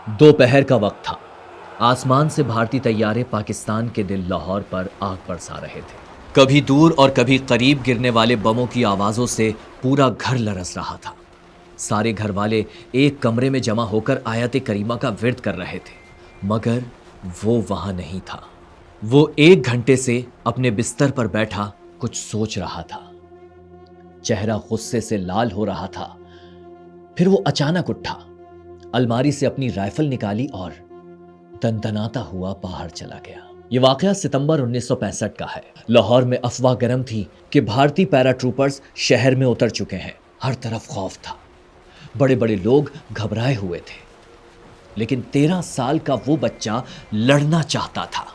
दोपहर का वक्त था। आसमान से भारतीय तैयारे पाकिस्तान के दिल लाहौर पर आग बरसा रहे थे। कभी दूर और कभी करीब गिरने वाले बमों की आवाजों से पूरा घर लरस रहा था। सारे घर वाले एक कमरे में जमा होकर आयत करीमा का विर्द कर रहे थे, मगर वो वहां नहीं था। वो 1 घंटे से अपने बिस्तर पर बैठा कुछ सोच रहा था। चेहरा गुस्से से लाल हो रहा था। फिर वो अचानक उठा, अलमारी से अपनी राइफल निकाली और दनदनाता हुआ बाहर चला गया। ये वाकया सितंबर 1965 का है। लाहौर में अफवाह गर्म थी कि भारतीय पैराट्रूपर्स शहर में उतर चुके हैं। हर तरफ खौफ था, बड़े बड़े लोग घबराए हुए थे। लेकिन 13 साल का वो बच्चा लड़ना चाहता था,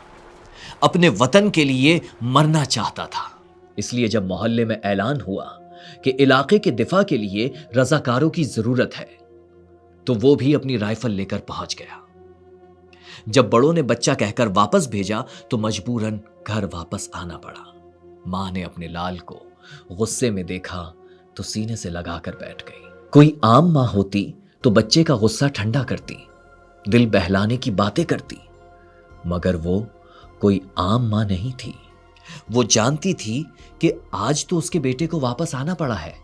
अपने वतन के लिए मरना चाहता था। इसलिए जब मोहल्ले में ऐलान हुआ कि इलाके के दिफा के लिए रजाकारों की जरूरत है, तो वो भी अपनी राइफल लेकर पहुंच गया। जब बड़ों ने बच्चा कहकर वापस भेजा तो मजबूरन घर वापस आना पड़ा। मां ने अपने लाल को गुस्से में देखा तो सीने से लगाकर बैठ गई। कोई आम मां होती तो बच्चे का गुस्सा ठंडा करती, दिल बहलाने की बातें करती, मगर वो कोई आम मां नहीं थी। वो जानती थी कि आज तो उसके बेटे को वापस आना पड़ा है,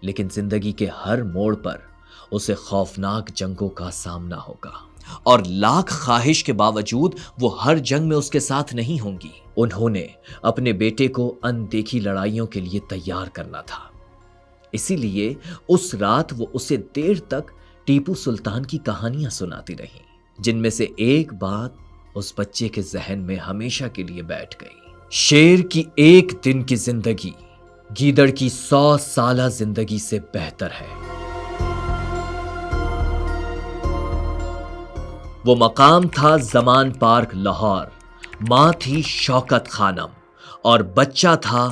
लेकिन जिंदगी के हर मोड़ पर उसे खौफनाक जंगों का सामना होगा और लाख ख्वाहिश के बावजूद वो हर जंग में उसके साथ नहीं होंगी। उन्होंने अपने बेटे को अनदेखी लड़ाइयों के लिए तैयार करना था। इसीलिए उस रात वो उसे देर तक टीपू सुल्तान की कहानियां सुनाती रही, जिनमें से एक बात उस बच्चे के जहन में हमेशा के लिए बैठ गई। शेर की 1 दिन की जिंदगी गीदड़ की 100 साला जिंदगी से बेहतर है। वो मकाम था जमान पार्क लाहौर, मां थी शौकत खानम और बच्चा था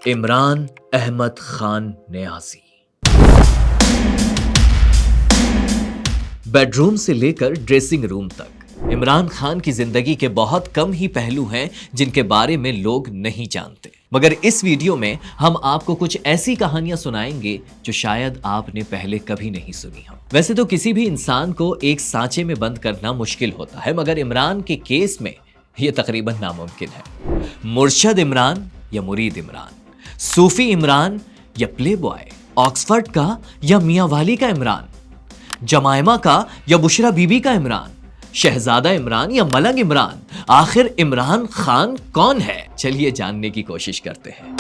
इमरान अहमद खान नियाजी। बेडरूम से लेकर ड्रेसिंग रूम तक इमरान खान की जिंदगी के बहुत कम ही पहलू हैं जिनके बारे में लोग नहीं जानते, मगर इस वीडियो में हम आपको कुछ ऐसी कहानियां सुनाएंगे जो शायद आपने पहले कभी नहीं सुनी हो। वैसे तो किसी भी इंसान को एक सांचे में बंद करना मुश्किल होता है, मगर इमरान के केस में यह तकरीबन नामुमकिन है। मुर्शद इमरान या मुरीद इमरान, सूफी इमरान या प्ले बॉय, ऑक्सफर्ड का या मियां वाली का इमरान, जमायमा का या बुशरा बीबी का इमरान, शहजादा इमरान या मलंग इमरान, आखिर इमरान खान कौन है? चलिए जानने की कोशिश करते हैं।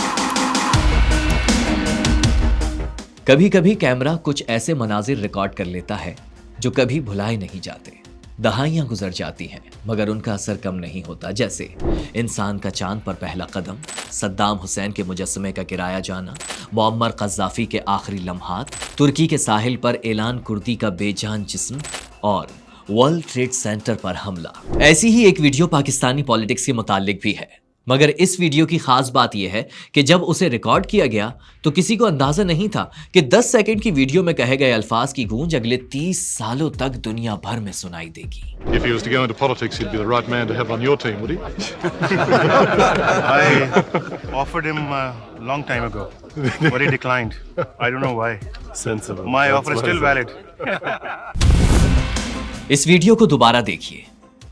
कभी कभी कैमरा कुछ ऐसे मनाजिर रिकॉर्ड कर लेता है जो कभी भुलाए नहीं जाते। दहाइयां गुजर जाती हैं मगर उनका असर कम नहीं होता, जैसे इंसान का चांद पर पहला कदम, सद्दाम हुसैन के मुजस्समे का गिराया जाना, मुअम्मर कज़्ज़ाफ़ी के आखिरी लम्हात, तुर्की के साहिल पर एलान कुर्दी का बेजान जिस्म और वर्ल्ड ट्रेड सेंटर पर हमला। ऐसी ही एक वीडियो पाकिस्तानी पॉलिटिक्स के मुतालिक भी है, मगर इस वीडियो की खास बात यह है कि जब उसे रिकॉर्ड किया गया तो किसी को अंदाजा नहीं था कि 10 सेकंड की वीडियो में कहे गए अल्फाज की गूंज अगले 30 सालों तक दुनिया भर में सुनाई देगी। If he was to go into politics, he'd be the right man to have on your team, would he? I offered him a long time ago, but he declined. I don't know why. Sensible. My offer is still valid. इस video को दोबारा देखिए,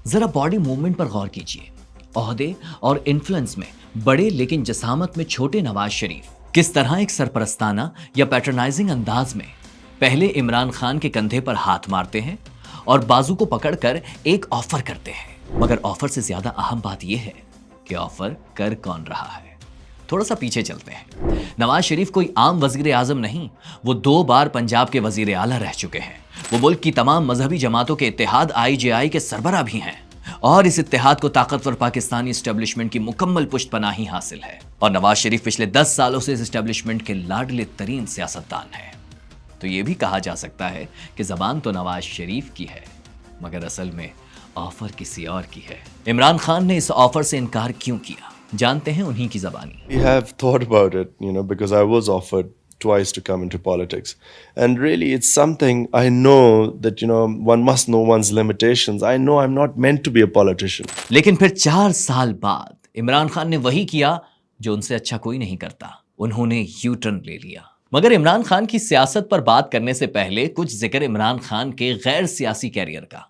जरा body movement पर गौर कीजिए। ओहदे और influence में बड़े लेकिन जसामत में छोटे नवाज शरीफ किस तरह एक सरपरस्ताना या पैटर्नाइजिंग अंदाज में पहले इमरान खान के कंधे पर हाथ मारते हैं और बाजू को पकड़कर एक ऑफर करते हैं। मगर ऑफर से ज्यादा अहम बात यह है कि ऑफर कर कौन रहा है। थोड़ा सा पीछे चलते हैं। नवाज शरीफ कोई आम वजीर आजम नहीं, वो 2 बार पंजाब के वजीर आला रह चुके हैं। वो मुल्क की तमाम मजहबी जमातों के इत्तेहाद IJI के सरबराह भी हैं और इस इत्तेहाद को ताकतवर पाकिस्तानी एस्टेब्लिशमेंट की मुकम्मल पुष्टपनाही हासिल है। और नवाज शरीफ पिछले 10 सालों से इस एस्टेब्लिशमेंट के लाडले तरीन सियासतदान है। तो ये भी कहा जा सकता है कि जबान तो नवाज शरीफ की है, मगर असल में ऑफर किसी और की है। इमरान खान ने इस ऑफर से इनकार क्यों किया, जानते हैं उन्हीं की जबानी। We have thought about it, because I was offered twice to come into politics. And really, it's something I know that, one must know one's limitations. I know I'm not meant to be a politician. लेकिन फिर 4 साल बाद इमरान खान ने वही किया जो उनसे अच्छा कोई नहीं करता। उन्होंने यू टर्न ले लिया। मगर इमरान खान की सियासत पर बात करने से पहले कुछ जिक्र इमरान खान के गैर सियासी कैरियर का।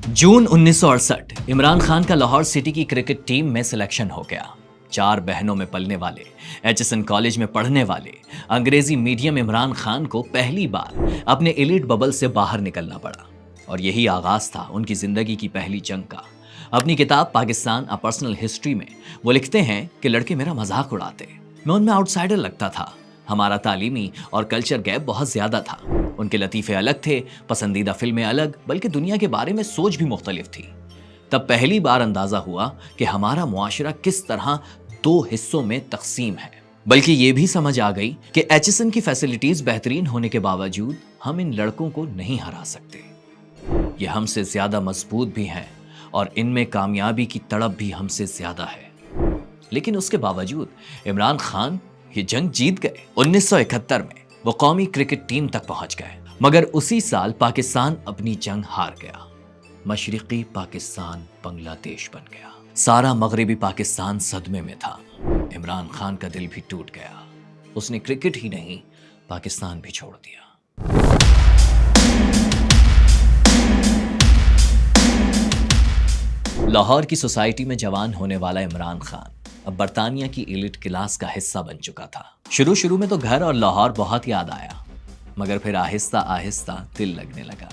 जून 1968 इमरान खान का लाहौर सिटी की क्रिकेट टीम में सिलेक्शन हो गया। 4 बहनों में पलने वाले, एचएसएन कॉलेज में पढ़ने वाले अंग्रेजी मीडियम इमरान खान को पहली बार अपने एलिट बबल से बाहर निकलना पड़ा और यही आगाज था उनकी जिंदगी की पहली जंग का। अपनी किताब पाकिस्तान अ पर्सनल हिस्ट्री में वो लिखते हैं कि लड़के मेरा मजाक उड़ाते, मैं उनमें आउटसाइडर लगता था, हमारा तालीमी और कल्चर गैप बहुत ज्यादा था, उनके लतीफ़े अलग थे, पसंदीदा फिल्में अलग, बल्कि दुनिया के बारे में सोच भी मुख्तलिफ थी। तब पहली बार अंदाजा हुआ कि हमारा मुआशरा किस तरह 2 हिस्सों में तकसीम है। बल्कि ये भी समझ आ गई कि एचएसएन की फैसिलिटीज बेहतरीन होने के बावजूद हम इन लड़कों को नहीं हरा सकते। ये हमसे ज्यादा मजबूत भी हैं और इनमें कामयाबी की तड़प भी हमसे ज्यादा है। लेकिन उसके बावजूद इमरान खान ये जंग जीत गए। 1971 में वो कौमी क्रिकेट टीम तक पहुंच गए, मगर उसी साल पाकिस्तान अपनी जंग हार गया। मशरिकी पाकिस्तान बांग्लादेश बन गया। सारा मगरिबी पाकिस्तान सदमे में था। इमरान खान का दिल भी टूट गया। उसने क्रिकेट ही नहीं, पाकिस्तान भी छोड़ दिया। लाहौर की सोसाइटी में जवान होने वाला इमरान खान अब बरतानिया की एलिट क्लास का हिस्सा बन चुका था। शुरू में तो घर और लाहौर बहुत याद आया, मगर फिर आहिस्ता आहिस्ता दिल लगने लगा।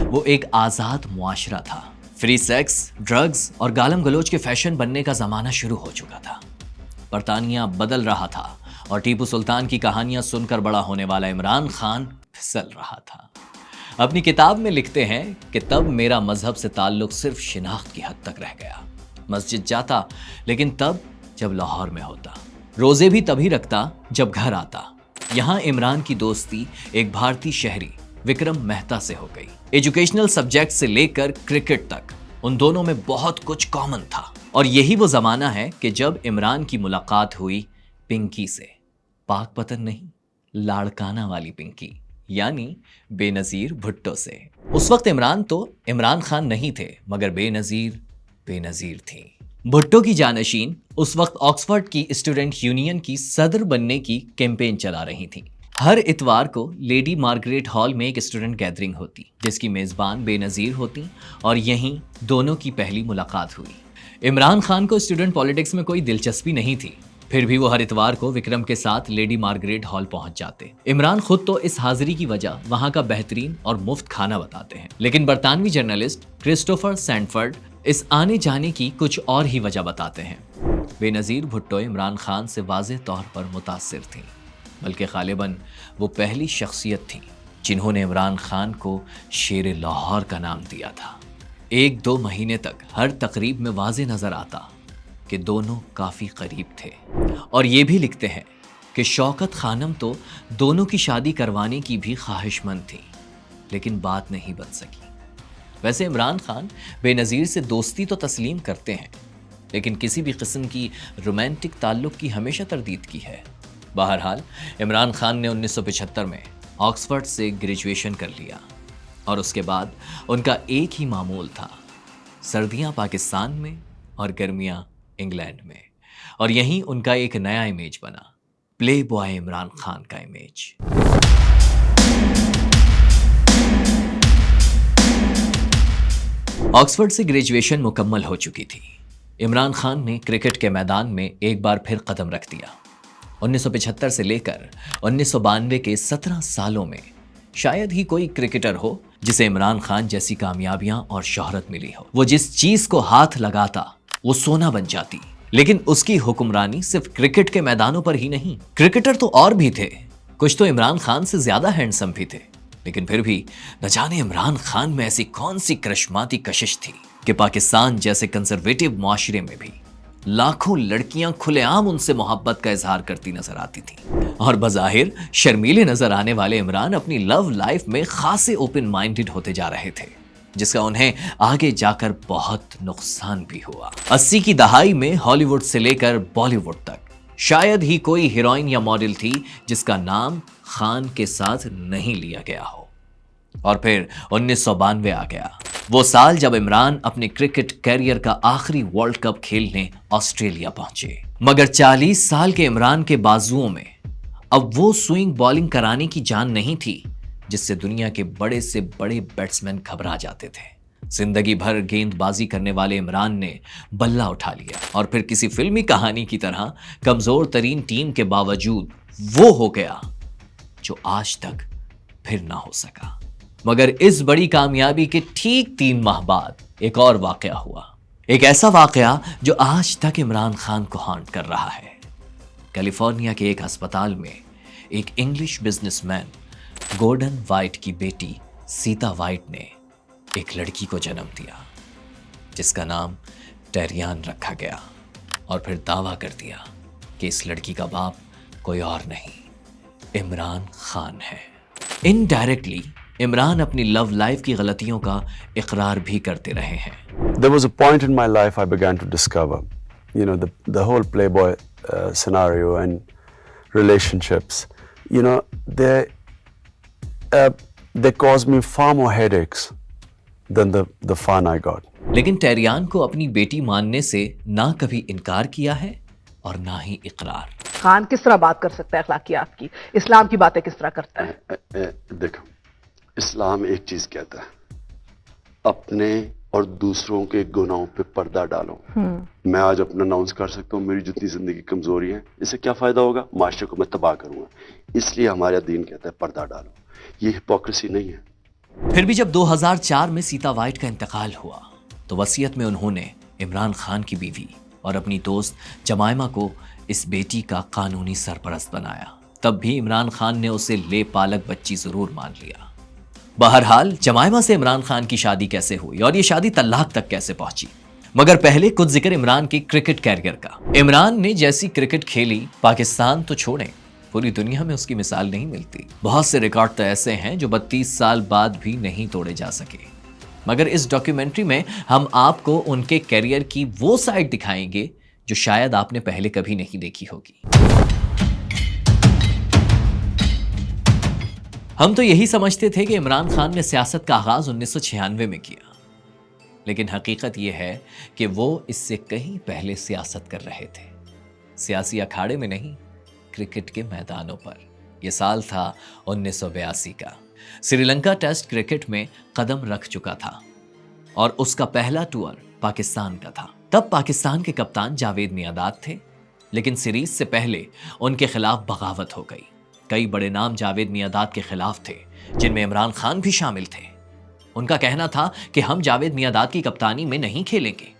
वो एक आज़ाद मुआशरा था। फ्री सेक्स, ड्रग्स और गालम गलोच के फैशन बनने का ज़माना शुरू हो चुका था। बरतानिया बदल रहा था और टीपू सुल्तान की कहानियां सुनकर बड़ा होने वाला इमरान खान फिसल रहा था। अपनी किताब में लिखते हैं कि तब मेरा मजहब से ताल्लुक सिर्फ शिनाख्त की हद तक रह गया। मस्जिद जाता, लेकिन तब जब लाहौर में होता। रोजे भी तभी रखता जब घर आता। यहाँ इमरान की दोस्ती एक भारतीय शहरी विक्रम मेहता से हो गई। एजुकेशनल सब्जेक्ट से लेकर क्रिकेट तक उन दोनों में बहुत कुछ कॉमन था। और यही वो जमाना है कि जब इमरान की मुलाकात हुई पिंकी से। पाक पतन नहीं, लाड़काना वाली पिंकी, यानी बेनजीर भुट्टो से। उस वक्त इमरान तो इमरान खान नहीं थे, मगर बेनजीर थी। भुट्टो की जानशीन उस वक्त ऑक्सफोर्ड की स्टूडेंट यूनियन की सदर बनने की कैंपेन चला रही थी। हर इतवार को लेडी मार्गरेट हॉल में एक स्टूडेंट गैदरिंग होती, जिसकी मेजबान बेनजीर होती, और यहीं दोनों की पहली मुलाकात हुई। इमरान खान को स्टूडेंट पॉलिटिक्स में कोई दिलचस्पी नहीं थी, फिर भी वो हर इतवार को विक्रम के साथ लेडी मार्गरेट हॉल पहुंच जाते। इमरान खुद तो इस हाजिरी की वजह वहां का बेहतरीन और मुफ्त खाना बताते हैं, लेकिन बरतानवी जर्नलिस्ट क्रिस्टोफर सैंडफर्ड इस आने जाने की कुछ और ही वजह बताते हैं। बेनजीर भुट्टो इमरान खान से वाज़ेह तौर पर मुतासिर थीं, बल्कि गालिबन वो पहली शख्सियत थी जिन्होंने इमरान खान को शेर लाहौर का नाम दिया था। 1-2 महीने तक हर तकरीब में वाज़ेह नजर आता कि दोनों काफ़ी करीब थे। और ये भी लिखते हैं कि शौकत खानम तो दोनों की शादी करवाने की भी ख्वाहिशमंद थी, लेकिन बात नहीं बन सकी। वैसे इमरान खान बेनजीर से दोस्ती तो तस्लीम करते हैं, लेकिन किसी भी किस्म की रोमांटिक ताल्लुक की हमेशा तरदीद की है। बहरहाल इमरान खान ने 1975 में ऑक्सफोर्ड से ग्रेजुएशन कर लिया और उसके बाद उनका एक ही मामूल था, सर्दियां पाकिस्तान में और गर्मियां इंग्लैंड में। और यहीं उनका एक नया इमेज बना, प्ले बॉय इमरान खान का इमेज। ऑक्सफोर्ड से ग्रेजुएशन मुकम्मल हो चुकी थी। इमरान खान ने क्रिकेट के मैदान में एक बार फिर कदम रख दिया। 1975 से लेकर 1992 के 17 सालों में शायद ही कोई क्रिकेटर हो जिसे इमरान खान जैसी कामयाबियां और शोहरत मिली हो। वो जिस चीज को हाथ लगाता वो सोना बन जाती। लेकिन उसकी हुक्मरानी सिर्फ क्रिकेट के मैदानों पर ही नहीं, क्रिकेटर तो और भी थे, कुछ तो इमरान खान से ज्यादा हैंडसम भी थे। लेकिन फिर भी न जाने इमरान खान में ऐसी कौन सी करिश्माती कशिश थी कि पाकिस्तान जैसे कंजर्वेटिव मुआशरे में भी लाखों लड़कियां खुलेआम उनसे मोहब्बत का इजहार करती नजर आती थी। और बज़ाहिर शर्मीले नजर आने वाले इमरान अपनी लव लाइफ में खासे ओपन माइंडेड होते जा रहे थे, जिसका उन्हें आगे जाकर बहुत नुकसान भी हुआ। 80 की दहाई में हॉलीवुड से लेकर बॉलीवुड तक शायद ही कोई हीरोइन या मॉडल थी जिसका नाम खान के साथ नहीं लिया गया हो। और फिर 1992 आ गया, वो साल जब इमरान अपने क्रिकेट कैरियर का आखिरी वर्ल्ड कप खेलने ऑस्ट्रेलिया पहुंचे। मगर 40 साल के इमरान के बाजुओं में अब वो स्विंग बॉलिंग कराने की जान नहीं थी जिससे दुनिया के बड़े से बड़े बैट्समैन घबरा जाते थे। जिंदगी भर गेंदबाजी करने वाले इमरान ने बल्ला उठा लिया और फिर किसी फिल्मी कहानी की तरह कमजोर तरीन टीम के बावजूद वो हो गया जो आज तक फिर ना हो सका। मगर इस बड़ी कामयाबी के ठीक 3 माह बाद एक और वाकया हुआ, एक ऐसा वाकया जो आज तक इमरान खान को हॉन्ट कर रहा है। कैलिफोर्निया के एक अस्पताल में एक इंग्लिश बिजनेसमैन गॉर्डन वाइट की बेटी सीता वाइट ने एक लड़की को जन्म दिया जिसका नाम टेरियान रखा गया और फिर दावा कर दिया कि इस लड़की का बाप कोई और नहीं, इमरान खान है। इनडायरेक्टली इमरान अपनी लव लाइफ की गलतियों का इकरार भी करते रहे हैं। There was a point in my life I began to discover, the whole Playboy scenario and relationships, they caused me far more headaches than the fun I got. लेकिन टेरियान को अपनी बेटी मानने से ना कभी इनकार किया है और ना ही इकरार। खान किस तरह बात कर सकता है अखलाकियात की, इस्लाम की बातें किस तरह करता है? देखो, इस्लाम एक चीज कहता है, अपने और दूसरों के गुनाहों पे पर्दा डालो। मैं आज अपना अनाउंस कर सकता हूँ मेरी जितनी जिंदगी कमजोरी है, इससे क्या फायदा होगा? माशरे को मैं तबाह करूंगा। इसलिए हमारा दीन कहता है पर्दा डालो। ये हिपोक्रेसी नहीं है। फिर भी जब 2004 में सीता वाइट का इंतकाल हुआ तो वसीयत में उन्होंने इमरान खान की बीवी और अपनी दोस्त जमाइमा को इस बेटी का कानूनी सरपरस्त बनाया। तब भी इमरान खान ने उसे ले पालक बच्ची जरूर मान लिया। बहरहाल जमाइमा से इमरान खान की शादी कैसे हुई और ये शादी तलाक तक कैसे पहुंची, मगर पहले कुछ जिक्र इमरान की क्रिकेट कैरियर का। इमरान ने जैसी क्रिकेट खेली, पाकिस्तान तो छोड़ें, पूरी दुनिया में उसकी मिसाल नहीं मिलती। बहुत से रिकॉर्ड तो ऐसे हैं जो 32 साल बाद भी नहीं तोड़े जा सके। मगर इस डॉक्यूमेंट्री में हम आपको उनके कैरियर की वो साइड दिखाएंगे जो शायद आपने पहले कभी नहीं देखी होगी। हम तो यही समझते थे कि इमरान खान ने सियासत का आगाज 1996 में किया, लेकिन हकीकत यह है कि वो इससे कहीं पहले सियासत कर रहे थे। सियासी अखाड़े में नहीं, क्रिकेट के मैदानों पर। यह साल था 1982 का। श्रीलंका टेस्ट क्रिकेट में कदम रख चुका था और उसका पहला टूर पाकिस्तान का था। तब पाकिस्तान के कप्तान जावेद मियांदाद थे, लेकिन सीरीज से पहले उनके खिलाफ बगावत हो गई। कई बड़े नाम जावेद मियांदाद के खिलाफ थे, जिनमें इमरान खान भी शामिल थे। उनका कहना था कि हम जावेद मियांदाद की कप्तानी में नहीं खेलेंगे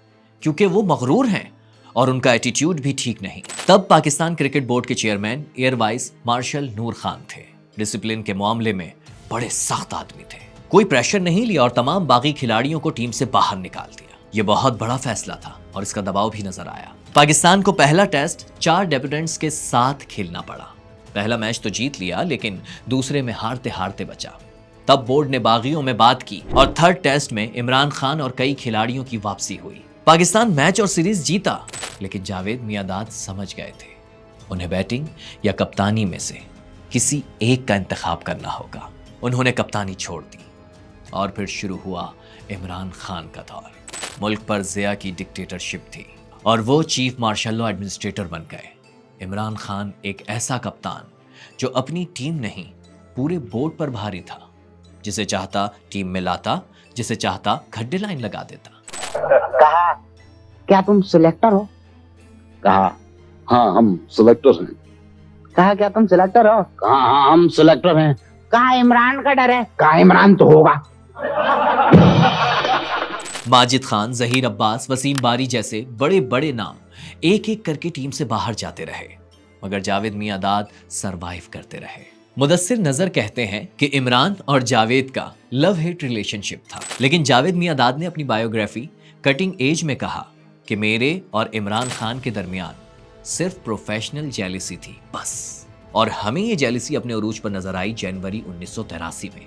क्योंकि वो मगरूर हैं और उनका एटीट्यूड भी ठीक नहीं। तब पाकिस्तान क्रिकेट बोर्ड के चेयरमैन एयर वाइस मार्शल नूर खान थे। डिसिप्लिन के मामले में बड़े सख्त आदमी थे। कोई प्रेशर नहीं लिया और तमाम बागी खिलाड़ियों को टीम से बाहर निकाल दिया। यह बहुत बड़ा फैसला था और इसका दबाव भी नजर आया। पाकिस्तान को पहला टेस्ट 4 डेब्यूटेंट्स के साथ खेलना पड़ा। पहला मैच तो जीत लिया, लेकिन दूसरे में हारते हारते बचा। तब बोर्ड ने बागियों में बात की और 3rd टेस्ट में इमरान खान और कई खिलाड़ियों की वापसी हुई। पाकिस्तान मैच और सीरीज जीता, लेकिन जावेद मियांदाद समझ गए थे उन्हें बैटिंग या कप्तानी में से किसी एक का इंतखाब करना होगा। उन्होंने कप्तानी छोड़ दी और फिर शुरू हुआ इमरान खान का दौर। मुल्क पर ज़िया की डिक्टेटरशिप थी और वो चीफ मार्शल लॉ एडमिनिस्ट्रेटर बन गए। इमरान खान एक ऐसा कप्तान जो अपनी टीम नहीं पूरे बोर्ड पर भारी था। जिसे चाहता टीम में लाता, जिसे चाहता खड्डे लाइन लगा देता। कहा, क्या तुम सिलेक्टर हो? कहा, हाँ हम सिलेक्टर हैं। कहा, क्या तुम सिलेक्टर हो? कहा, हाँ हम सिलेक्टर हैं। कहा, इमरान का डर है? कहा, इमरान तो होगा। माजिद खान, जहीर अब्बास, वसीम बारी जैसे बड़े बड़े नाम एक एक करके टीम से बाहर जाते रहे, मगर जावेद मियांदाद सरवाइव करते रहे। मुदस्सिर नजर कहते हैं कि इमरान और जावेद का लव हेट रिलेशनशिप था, लेकिन जावेद मियांदाद ने अपनी बायोग्राफी कटिंग एज में कहा कि मेरे और इमरान खान के दरमियान सिर्फ प्रोफेशनल जेलिसी थी बस। और हमें ये जेलिसी अपने उरूज पर नजर आई जनवरी 1983 में,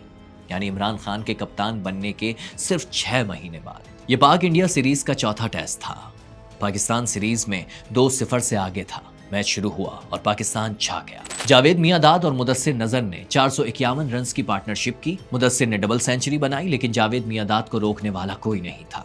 यानी इमरान खान के कप्तान बनने के सिर्फ 6 महीने बाद। ये पाक इंडिया सीरीज का चौथा टेस्ट था। पाकिस्तान सीरीज में 2-0 से आगे था। मैच शुरू हुआ और पाकिस्तान छा गया। जावेद मियांदाद और मुदस्सिर नजर ने 451 रन की पार्टनरशिप की। मुदस्सिर ने डबल सेंचुरी बनाई, लेकिन जावेद मियांदाद को रोकने वाला कोई नहीं था।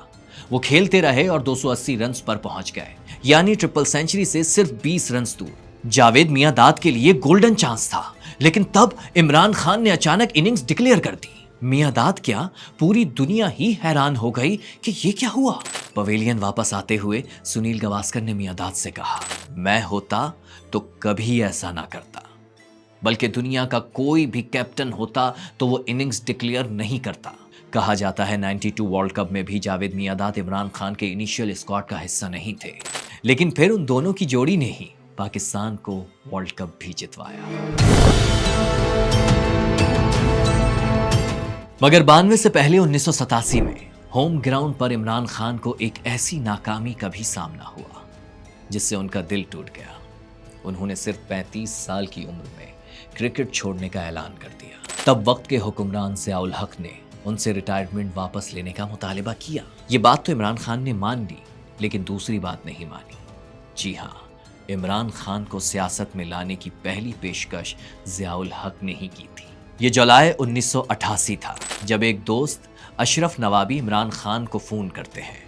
वो खेलते रहे और 280 रन पर पहुंच गए, यानी ट्रिपल सेंचुरी से सिर्फ 20 रन दूर। जावेद मियांदाद के लिए गोल्डन चांस था, लेकिन तब इमरान खान ने अचानक इनिंग्स डिक्लेयर कर दी। मियां दाद क्या, पूरी दुनिया ही हैरान हो गई कि ये क्या हुआ। पवेलियन वापस आते हुए सुनील गावस्कर ने मियां दाद से कहा, मैं होता तो कभी ऐसा ना करता, बल्कि दुनिया का कोई भी कैप्टन होता तो वो इनिंग्स डिक्लेयर नहीं करता। कहा जाता है 92 वर्ल्ड कप में भी जावेद मियांदाद इमरान खान के इनिशियल स्क्वाड का हिस्सा नहीं थे, लेकिन फिर उन दोनों की जोड़ी ने ही पाकिस्तान को वर्ल्ड कप भी जितवाया। मगर 92 से पहले 1987 में होम ग्राउंड पर इमरान खान को एक ऐसी नाकामी का भी सामना हुआ जिससे उनका दिल टूट गया। उन्होंने सिर्फ 35 साल की उम्र में क्रिकेट छोड़ने का ऐलान कर दिया। तब वक्त के हुक्मरान ज़ियाउल हक ने उनसे रिटायरमेंट वापस लेने का मुतालिबा किया। ये बात तो इमरान खान ने मान ली, लेकिन दूसरी बात नहीं मानी। जी हाँ, इमरान खान को सियासत में लाने की पहली पेशकश ज़ियाउल हक ने ही की थी। ये जुलाई 1988 था, जब एक दोस्त अशरफ नवाबी इमरान खान को फोन करते हैं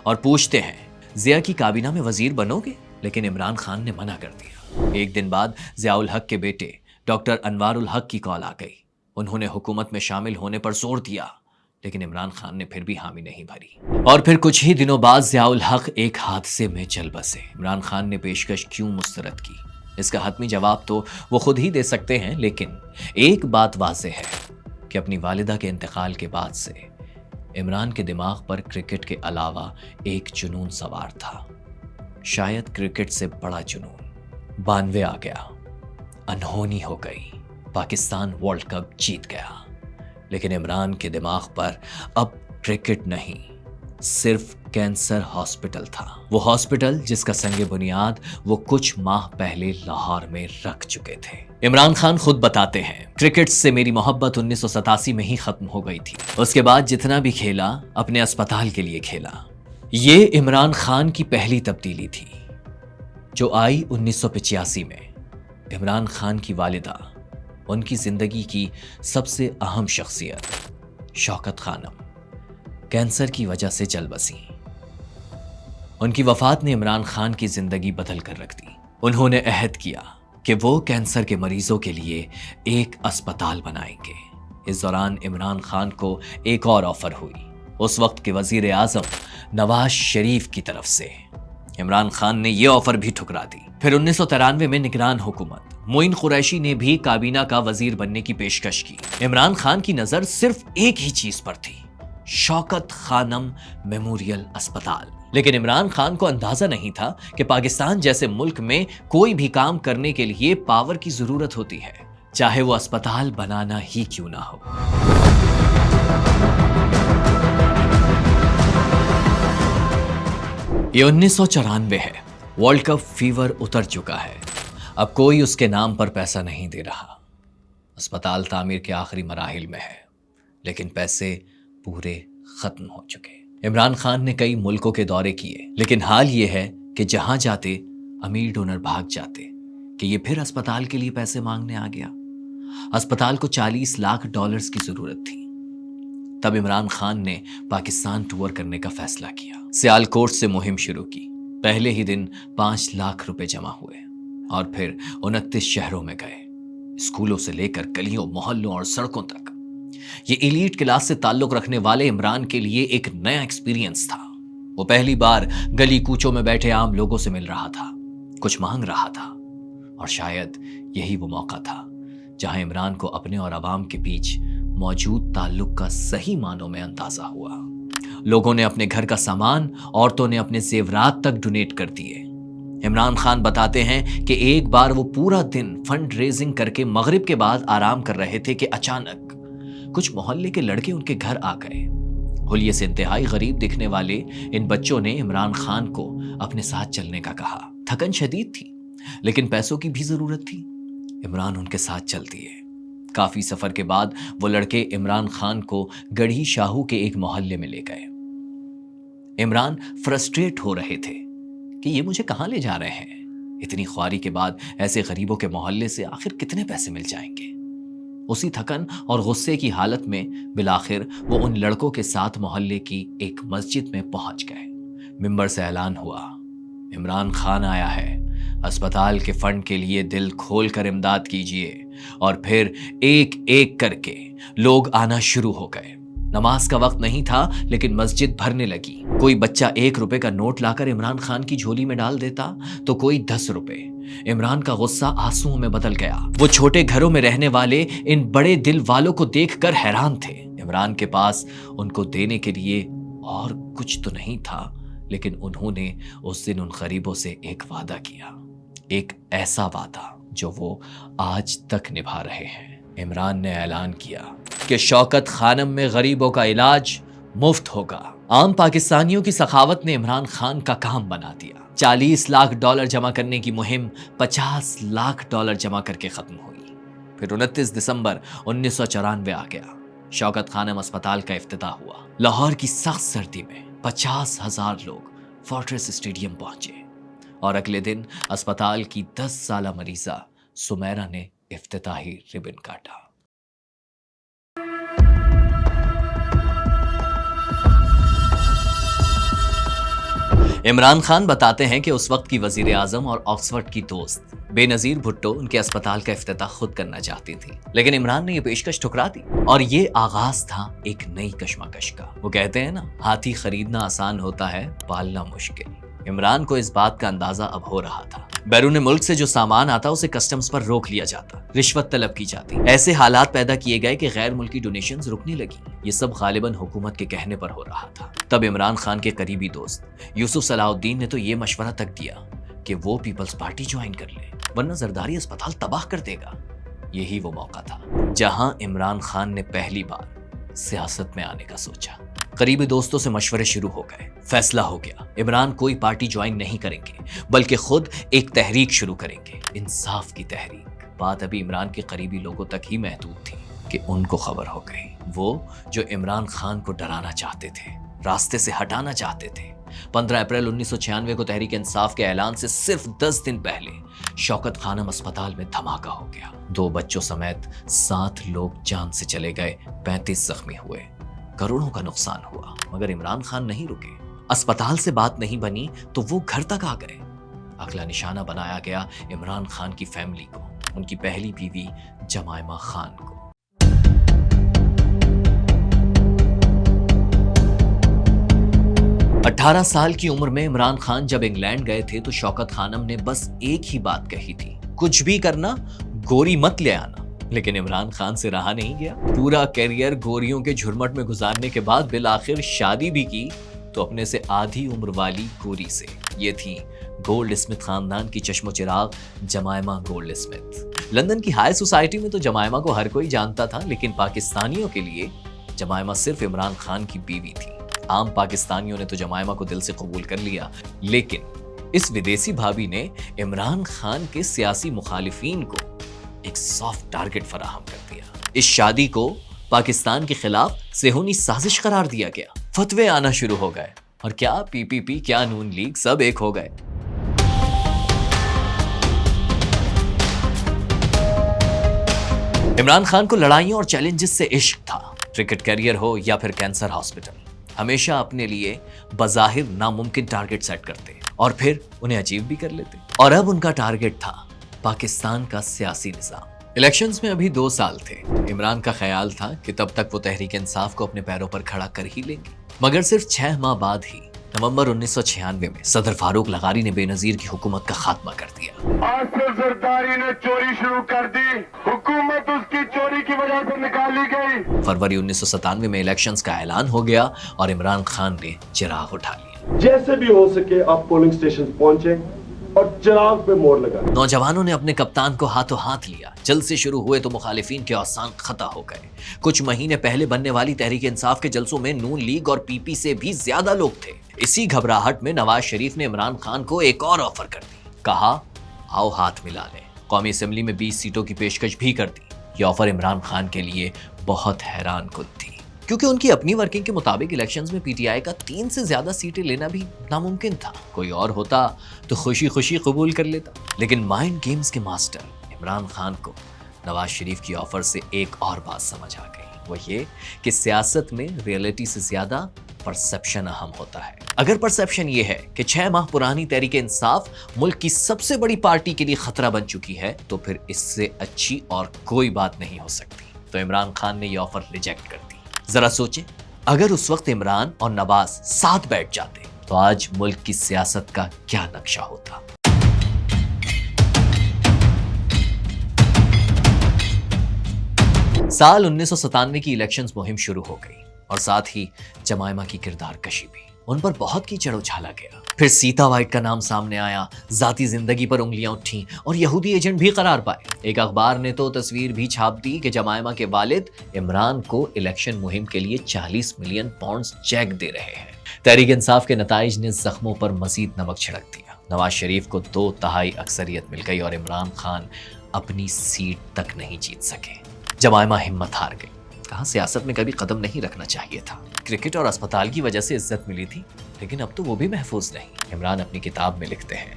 और पूछते हैं, ज़िया की काबीना में वजीर बनोगे? लेकिन इमरान खान ने मना कर दिया। एक दिन बाद ज़ियाउल हक के बेटे डॉक्टर अनवारुल हक की कॉल आ गई। उन्होंने हुकूमत में शामिल होने पर जोर दिया, लेकिन इमरान खान ने फिर भी हामी नहीं भरी। और फिर कुछ ही दिनों बाद ज़ियाउल हक एक हादसे में चल बसे। इमरान खान ने पेशकश क्यों मुस्तरद की, इसका हतमी जवाब तो वो खुद ही दे सकते हैं, लेकिन एक बात वाज़ेह है कि अपनी वालिदा के इंतकाल के बाद से इमरान के दिमाग पर क्रिकेट के अलावा एक जुनून सवार था, शायद क्रिकेट से बड़ा जुनून। 92 आ गया, अनहोनी हो गई, पाकिस्तान वर्ल्ड कप जीत गया, लेकिन इमरान के दिमाग पर अब क्रिकेट नहीं, सिर्फ कैंसर हॉस्पिटल था। वो हॉस्पिटल जिसका संगे बुनियाद वो कुछ माह पहले लाहौर में रख चुके थे। इमरान खान खुद बताते हैं, क्रिकेट से मेरी मोहब्बत 1987 में ही खत्म हो गई थी। उसके बाद जितना भी खेला अपने अस्पताल के लिए खेला। ये इमरान खान की पहली तब्दीली थी जो आई 1985 में। इमरान खान की वालिदा, उनकी जिंदगी की सबसे अहम शख्सियत शौकत खानम, कैंसर की वजह से चल बसी। उनकी वफात ने इमरान खान की जिंदगी बदल कर रख दी। उन्होंने अहद किया कि वो कैंसर के मरीजों के लिए एक अस्पताल बनाएंगे। इस दौरान इमरान खान को एक और ऑफर हुई, उस वक्त के वजीर आजम नवाज शरीफ की तरफ से। इमरान खान ने यह ऑफर भी ठुकरा दी। फिर 1993 में निगरान हुकूमत मोइन कुरैशी ने भी काबीना का वजीर बनने की पेशकश की। इमरान खान की नजर सिर्फ एक ही चीज पर थी, शौकत खानम मेमोरियल अस्पताल। लेकिन इमरान खान को अंदाजा नहीं था कि पाकिस्तान जैसे मुल्क में कोई भी काम करने के लिए पावर की जरूरत होती है, चाहे वो अस्पताल बनाना ही क्यों ना हो। ये 1994 है, वर्ल्ड कप फीवर उतर चुका है। अब कोई उसके नाम पर पैसा नहीं दे रहा। अस्पताल तामीर के आखिरी मराहिल में है, लेकिन पैसे पूरे खत्म हो चुके। इमरान खान ने कई मुल्कों के दौरे किए, लेकिन हाल ये है कि जहां जाते अमीर डोनर भाग जाते कि ये फिर अस्पताल के लिए पैसे मांगने आ गया। अस्पताल को $40 लाख की जरूरत थी। तब इमरान खान ने पाकिस्तान टूर करने का फैसला किया। सियालकोट से मुहिम शुरू की। पहले ही दिन 5 लाख रुपए जमा हुए और फिर 29 शहरों में गए, स्कूलों से लेकर गलियों, मोहल्लों और सड़कों तक। ये एलीट क्लास से ताल्लुक रखने वाले इमरान के लिए एक नया एक्सपीरियंस था। वो पहली बार गली कूचों में बैठे आम लोगों से मिल रहा था, कुछ मांग रहा था, और शायद यही वो मौका था जहां इमरान को अपने और अवाम के बीच मौजूद ताल्लुक का सही मानों में अंदाजा हुआ। लोगों ने अपने घर का सामान, औरतों ने अपने जेवरात तक डोनेट कर दिए। इमरान खान बताते हैं कि एक बार वो पूरा दिन फंड रेजिंग करके मगरिब के बाद आराम कर रहे थे कि अचानक कुछ मोहल्ले के लड़के उनके घर आ गए। हुलिये से इंतहाई गरीब दिखने वाले इन बच्चों ने इमरान खान को अपने साथ चलने का कहा। थकन शदीद थी, लेकिन पैसों की भी जरूरत थी। इमरान उनके साथ चल दिए। काफी सफर के बाद वो लड़के इमरान खान को गढ़ी शाहू के एक मोहल्ले में ले गए। इमरान फ्रस्ट्रेट हो रहे थे कि ये मुझे कहां ले जा रहे हैं। इतनी ख्वारी के बाद ऐसे गरीबों के मोहल्ले से आखिर कितने पैसे मिल जाएंगे। उसी थकन और गुस्से की हालत में बिलाखिर वो उन लड़कों के साथ मोहल्ले की एक मस्जिद में पहुंच गए। मिंबर से ऐलान हुआ, इमरान खान आया है, अस्पताल के फंड के लिए दिल खोल कर इमदाद कीजिए। और फिर एक एक करके लोग आना शुरू हो गए। नमाज का वक्त नहीं था लेकिन मस्जिद भरने लगी। कोई बच्चा 1 रुपए का नोट लाकर इमरान खान की झोली में डाल देता तो कोई 10 रुपए। इमरान का गुस्सा आंसुओं में बदल गया। वो छोटे घरों में रहने वाले इन बड़े दिल वालों को देखकर हैरान थे। इमरान के पास उनको देने के लिए और कुछ तो नहीं था, लेकिन उन्होंने उस दिन उन गरीबों से एक वादा किया, एक ऐसा वादा जो वो आज तक निभा रहे हैं। इमरान ने ऐलान किया कि शौकत खानम में गरीबों का इलाज मुफ्त होगा। आम पाकिस्तानियों की सखावत ने इमरान खान का काम बना दिया। $40 लाख जमा करने की मुहिम $50 लाख जमा करके खत्म हुई। फिर 29 दिसंबर 1994 आ गया। शौकत खानम अस्पताल का इफ्तिताह हुआ। लाहौर की सख्त सर्दी में 50,000 लोग फोर्ट्रेस स्टेडियम पहुंचे और अगले दिन अस्पताल की 10 साला मरीजा सुमेरा ने इफ्तिताही रिबन काटा। इमरान खान बताते हैं कि उस वक्त की वजीर आजम और ऑक्सफोर्ड की दोस्त बेनजीर भुट्टो उनके अस्पताल का इफ्तिताह खुद करना चाहती थी, लेकिन इमरान ने यह पेशकश ठुकरा दी और ये आगाज था एक नई कशमकश का। वो कहते हैं ना, हाथी खरीदना आसान होता है, पालना मुश्किल। इमरान को इस बात का अंदाजा अब हो रहा था। बैरून मुल्क से जो सामान आता उसे कस्टम्स पर रोक लिया जाता, रिश्वत तलब की जाती। ऐसे हालात पैदा किए गए कि गैर मुल्की डोनेशंस रुकने लगी। ये सब गालिबन हुकूमत के कहने पर हो रहा था। तब इमरान खान के करीबी दोस्त यूसुफ सलाहुद्दीन ने तो ये मशवरा तक दिया कि वो पीपल्स पार्टी ज्वाइन कर ले, वरना जरदारी अस्पताल तबाह कर देगा। यही वो मौका था जहां इमरान खान ने पहली बार सियासत में आने का सोचा। करीबी दोस्तों से मशवरे शुरू हो गए। फैसला हो गया, इमरान कोई पार्टी ज्वाइन नहीं करेंगे, बल्कि खुद एक तहरीक शुरू करेंगे, इंसाफ की तहरीक। बात अभी इमरान के करीबी लोगों तक ही महदूद थी कि उनको खबर हो गई। वो जो इमरान खान को डराना चाहते थे, रास्ते से हटाना चाहते थे। 15 अप्रैल 1996 को तहरीक इंसाफ के ऐलान से सिर्फ 10 दिन पहले शौकत खानम अस्पताल में धमाका हो गया। 2 बच्चों समेत 7 लोग जान से चले गए, 35 जख्मी हुए, करोड़ों का नुकसान हुआ। मगर इमरान खान नहीं रुके। अस्पताल से बात नहीं बनी तो वो घर तक आ गए। अगला निशाना बनाया गया इमरान खान की फैमिली को, उनकी पहली बीवी जमायमा खान को। अठारह साल की उम्र में इमरान खान जब इंग्लैंड गए थे तो शौकत खानम ने बस एक ही बात कही थी, कुछ भी करना गोरी मत ले आना। लेकिन इमरान खान से रहा नहीं गया। पूरा कैरियर गोरियों के झुरमट में गुजारने के बाद बिल आखिर शादी भी की तो अपने से आधी उम्र वाली गोरी से। ये थी गोल्ड स्मिथ खानदान की चश्मो चिराग जमायमा गोल्ड स्मिथ। लंदन की हाई सोसाइटी में तो जमायमा को हर कोई जानता था, लेकिन पाकिस्तानियों के लिए जमायमा सिर्फ इमरान खान की बीवी थी। आम पाकिस्तानियों ने तो जमायमा को दिल से कबूल कर लिया, लेकिन इस विदेशी भाभी ने इमरान खान के सियासी मुखालिफिन को एक सॉफ्ट टारगेट फराहम कर दिया। इस शादी को पाकिस्तान के खिलाफ सेहूनी साजिश करार दिया गया। फतवे आना शुरू हो गए और क्या पीपीपी, क्या नून लीग, सब एक हो गए। इमरान खान को लड़ाइयों और चैलेंजेस से इश्क था। क्रिकेट करियर हो या फिर कैंसर हॉस्पिटल, हमेशा अपने लिए बज़ाहिर नामुमकिन टारगेट सेट करते और फिर उन्हें अचीव भी कर लेते। और अब उनका टारगेट था पाकिस्तान का सियासी निज़ाम। इलेक्शंस में अभी 2 साल थे। इमरान का ख्याल था कि तब तक वो तहरीक इंसाफ को अपने पैरों पर खड़ा कर ही लेंगे। मगर सिर्फ 6 माह बाद ही नवंबर 1996 में सदर फारूक लगारी ने बेनजीर की हुकूमत का खात्मा कर दिया। आज से जरदारी ने चोरी शुरू कर दी, हुकूमत उसकी चोरी की वजह से निकाली गई। फरवरी 1997 में इलेक्शंस का ऐलान हो गया और इमरान खान ने चिराग उठा लिया। जैसे भी हो सके आप पोलिंग स्टेशन पहुंचे और चिराग पे मोड़ लगा। नौजवानों ने अपने कप्तान को हाथों हाथ लिया। जलसे शुरू हुए तो मुखालिफिन के औसान खता हो गए। कुछ महीने पहले बनने वाली तहरीक इंसाफ के जलसों में नून लीग और पीपी से भी ज्यादा लोग थे। इसी घबराहट में नवाज शरीफ ने इमरान खान को एक और ऑफर कर दी। कहा, आओ हाथ मिला लें। कौमी असेंबली में 20 सीटों की पेशकश भी कर दी। यह ऑफर इमरान खान के लिए बहुत हैरान कुन थी, क्योंकि उनकी अपनी वर्किंग के मुताबिक इलेक्शंस में पीटीआई का 3 से ज्यादा सीटें लेना भी नामुमकिन था। कोई और होता तो खुशी खुशी कबूल कर लेता, लेकिन माइंड गेम्स के मास्टर इमरान खान को نواز شریف کی آفر سے ایک اور بات سمجھ آ گئی، وہ یہ کہ سیاست میں ریئلٹی سے زیادہ پرسپشن اہم ہوتا ہے۔ اگر پرسپشن یہ ہے کہ 6 ماہ پرانی تحریک انصاف ملک کی سب سے بڑی پارٹی کے لیے خطرہ بن چکی ہے، تو پھر اس سے اچھی اور کوئی بات نہیں ہو سکتی۔ تو عمران خان نے یہ آفر ریجیکٹ کر دی۔ ذرا سوچیں، اگر اس وقت عمران اور نواز ساتھ بیٹھ جاتے تو آج ملک کی سیاست کا کیا نقشہ ہوتا۔ سال 1997 کی الیکشنز مہم شروع ہو گئی اور ساتھ ہی جمائمہ کی کردار کشی بھی، ان پر بہت کیچڑ اچھالا گیا۔ پھر سیتا وائٹ کا نام سامنے آیا، ذاتی زندگی پر انگلیاں اٹھیں اور یہودی ایجنٹ بھی قرار پائے۔ ایک اخبار نے تو تصویر بھی چھاپ دی کہ جمائمہ کے والد عمران کو الیکشن مہم کے لیے 40 ملین پاؤنڈز چیک دے رہے ہیں۔ تحریک انصاف کے نتائج نے زخموں پر مزید نمک چھڑک دیا۔ نواز شریف کو 2/3 اکثریت مل گئی اور عمران خان اپنی سیٹ تک نہیں جیت سکے۔ جمائمہ ہمت ہار گئی، کہا سیاست میں کبھی قدم نہیں رکھنا چاہیے تھا۔ کرکٹ اور اسپتال کی وجہ سے عزت ملی تھی، لیکن اب تو وہ بھی محفوظ نہیں۔ عمران اپنی کتاب میں لکھتے ہیں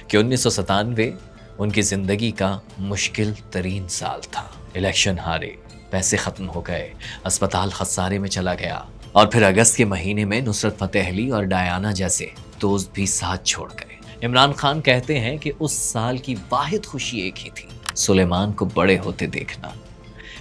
کہ 1997 ان کی زندگی کا مشکل ترین سال تھا۔ الیکشن ہارے، پیسے ختم ہو گئے، اسپتال خسارے میں چلا گیا، اور پھر اگست کے مہینے میں نصرت فتح علی اور ڈیانا جیسے دوست بھی ساتھ چھوڑ گئے۔ عمران خان کہتے ہیں کہ اس سال کی واحد خوشی ایک ہی تھی، سلیمان کو بڑے ہوتے دیکھنا۔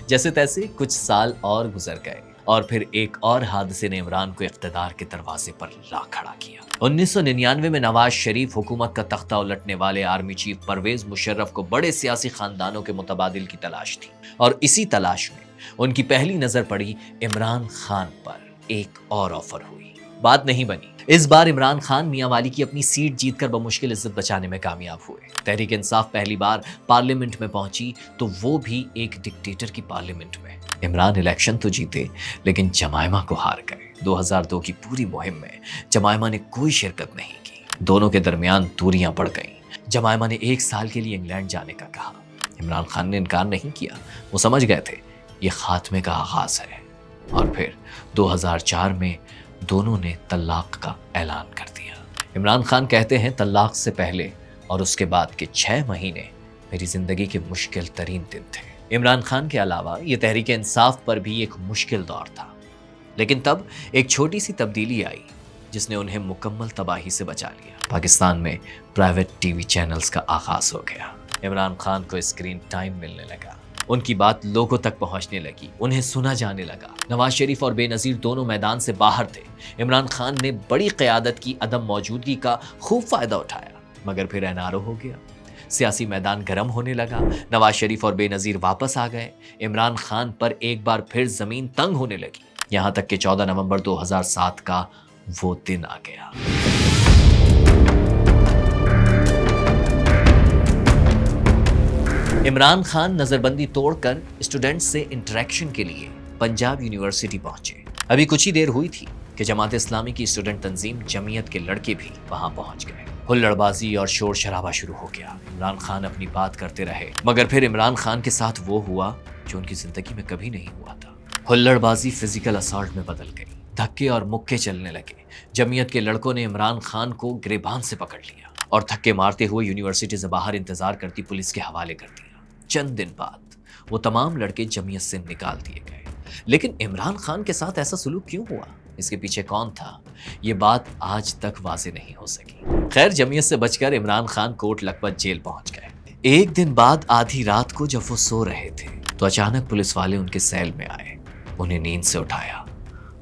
جیسے تیسے کچھ سال اور گزر گئے اور پھر ایک اور حادثے نے عمران کو اقتدار کے دروازے پر لا کھڑا کیا۔ 1999 میں نواز شریف حکومت کا تختہ الٹنے والے آرمی چیف پرویز مشرف کو بڑے سیاسی خاندانوں کے متبادل کی تلاش تھی، اور اسی تلاش میں ان کی پہلی نظر پڑی عمران خان پر۔ ایک اور آفر ہوئی، بات نہیں بنی۔ اس بار عمران خان میاں والی کی اپنی سیٹ جیت کر بمشکل عزت بچانے میں کامیاب ہوئے۔ تحریک انصاف پہلی بار پارلیمنٹ میں پہنچی تو وہ بھی ایک ڈکٹیٹر کی پارلیمنٹ میں۔ عمران الیکشن تو جیتے لیکن جمائمہ کو ہار گئے۔ 2002 کی پوری مہم میں جمائمہ نے کوئی شرکت نہیں کی، دونوں کے درمیان دوریاں بڑھ گئیں۔ جمائمہ نے 1 سال کے لیے انگلینڈ جانے کا کہا، عمران خان نے انکار نہیں کیا، وہ سمجھ گئے تھے یہ خاتمے کا آغاز ہے۔ اور پھر 2004 میں دونوں نے طلاق کا اعلان کر دیا۔ عمران خان کہتے ہیں طلاق سے پہلے اور اس کے بعد کے 6 مہینے میری زندگی کے مشکل ترین دن تھے۔ عمران خان کے علاوہ یہ تحریک انصاف پر بھی ایک مشکل دور تھا، لیکن تب ایک چھوٹی سی تبدیلی آئی جس نے انہیں مکمل تباہی سے بچا لیا۔ پاکستان میں پرائیویٹ ٹی وی چینلز کا آغاز ہو گیا۔ عمران خان کو اسکرین ٹائم ملنے لگا، ان کی بات لوگوں تک پہنچنے لگی، انہیں سنا جانے لگا۔ نواز شریف اور بے نظیر دونوں میدان سے باہر تھے۔ عمران خان نے بڑی قیادت کی عدم موجودگی کا خوب فائدہ اٹھایا، مگر پھر NRO ہو گیا، سیاسی میدان گرم ہونے لگا۔ نواز شریف اور بے نظیر واپس آ گئے، عمران خان پر ایک بار پھر زمین تنگ ہونے لگی، یہاں تک کہ 14 نومبر 2007 کا وہ دن آ گیا۔ عمران خان نظر بندی توڑ کر اسٹوڈنٹ سے انٹریکشن کے لیے پنجاب یونیورسٹی پہنچے۔ ابھی کچھ ہی دیر ہوئی تھی کہ جماعت اسلامی کی اسٹوڈنٹ تنظیم جمعیت کے لڑکے بھی وہاں پہنچ گئے۔ ہلڑ بازی اور شور شرابہ شروع ہو گیا۔ عمران خان اپنی بات کرتے رہے، مگر پھر عمران خان کے ساتھ وہ ہوا جو ان کی زندگی میں کبھی نہیں ہوا تھا۔ ہلڑ بازی فزیکل اسالٹ میں بدل گئی، دھکے اور مکے چلنے لگے۔ جمعیت کے لڑکوں نے عمران خان کو گریبان سے پکڑ لیا اور دھکے مارتے ہوئے یونیورسٹی سے باہر انتظار کرتی پولیس کے حوالے کر دیا۔ چند دن بعد وہ تمام لڑکے جمعیت سے نکال دیے گئے۔ لیکن عمران خان کے ساتھ ایسا سلوک کیوں ہوا؟ اس کے پیچھے کون تھا؟ یہ بات آج تک واضح نہیں ہو سکی۔ خیر، جمعیت سے بچ کر عمران خان کوٹ لکھپت جیل پہنچ گئے۔ ایک دن بعد آدھی رات کو جب وہ سو رہے تھے تو اچانک پولیس والے ان کے سیل میں آئے، انہیں نیند سے اٹھایا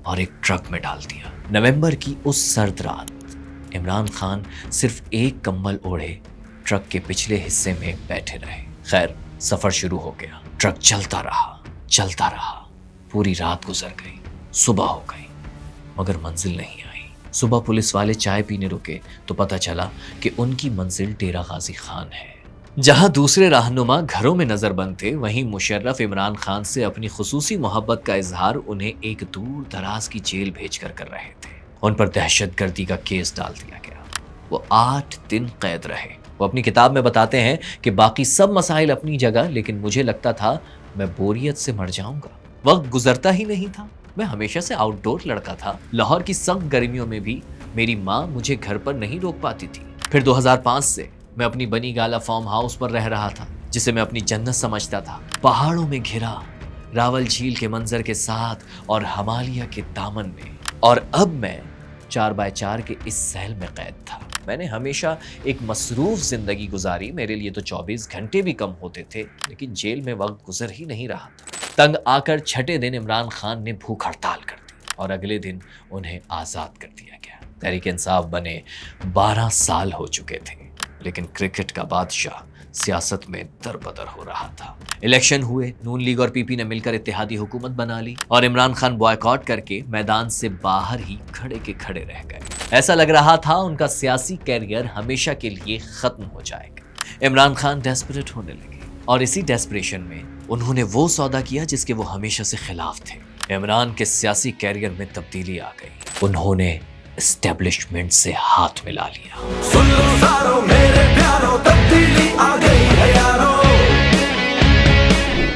اور ایک ٹرک میں ڈال دیا۔ نومبر کی اس سرد رات عمران خان صرف ایک کمبل اوڑھے ٹرک کے پچھلے حصے میں بیٹھے رہے۔ خیر، سفر شروع ہو گیا، ٹرک چلتا رہا، پوری رات گزر گئی، صبح ہو گئی، مگر منزل نہیں آئی۔ صبح پولیس والے چائے پینے رکے تو پتہ چلا کہ ان کی منزل ڈیرہ غازی خان ہے۔ جہاں دوسرے رہنما گھروں میں نظر بند تھے، وہیں مشرف عمران خان سے اپنی خصوصی محبت کا اظہار انہیں ایک دور دراز کی جیل بھیج کر رہے تھے۔ ان پر دہشت گردی کا کیس ڈال دیا گیا۔ وہ 8 دن قید رہے۔ وہ اپنی کتاب میں بتاتے ہیں کہ باقی سب مسائل اپنی جگہ، لیکن مجھے لگتا تھا میں بوریت سے مر جاؤں گا۔ وقت گزرتا ہی نہیں تھا، میں ہمیشہ سے آؤٹ ڈور لڑکا تھا۔ لاہور کی سخت گرمیوں میں بھی میری ماں مجھے گھر پر نہیں روک پاتی تھی۔ پھر 2005 سے میں اپنی بنی گالا فارم ہاؤس پر رہ رہا تھا، जिसे मैं अपनी जन्नत समझता था, पहाड़ों में घिरा, रावल झील के मंजर के साथ और हिमालय के दामन में, और अब मैं 4x4 के इस सेल में कैद था। मैंने हमेशा एक मसरूफ जिंदगी गुजारी, मेरे लिए तो 24 घंटे भी कम होते थे, लेकिन जेल में वक्त गुजर ही नहीं रहा था। तंग आकर छठे दिन इमरान खान ने भूख हड़ताल कर दी और अगले दिन उन्हें आज़ाद कर दिया गया। तहरीक इंसाफ बने 12 साल हो चुके थे, लेकिन क्रिकेट का बादशाह सियासत में दरबदर हो रहा था। इलेक्शन हुए, नून लीग और पीपी ने मिलकर इत्तेहादी हुकूमत बना ली और इमरान खान बॉयकॉट करके मैदान से बाहर ही खड़े के खड़े रह गए। ऐसा लग रहा था उनका सियासी कैरियर हमेशा के लिए खत्म हो जाएगा। इमरान खान डेस्परेट होने लगे और इसी डेस्परेशन में उन्होंने वो सौदा किया जिसके वो हमेशा से खिलाफ थे। इमरान के सियासी कैरियर में तब्दीली आ गई। उन्होंने एस्टेब्लिशमेंट से हाथ मिला लिया। सुन लो सारो मेरे प्यारो, तब्दीली आ गई है यारो।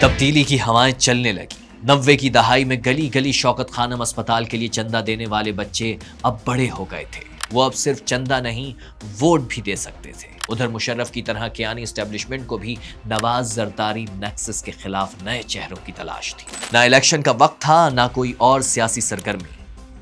तब्दीली की हवाएं चलने लगी। 90 की दहाई में गली गली शौकत खानम अस्पताल के लिए चंदा देने वाले बच्चे अब बड़े हो गए थे। वो अब सिर्फ चंदा नहीं, वोट भी दे सकते थे। उधर मुशर्रफ की तरह कियानी एस्टेब्लिशमेंट को भी नवाज जरदारी नेक्सस के खिलाफ नए चेहरों की तलाश थी। ना इलेक्शन का वक्त था, ना कोई और सियासी सरगर्मी।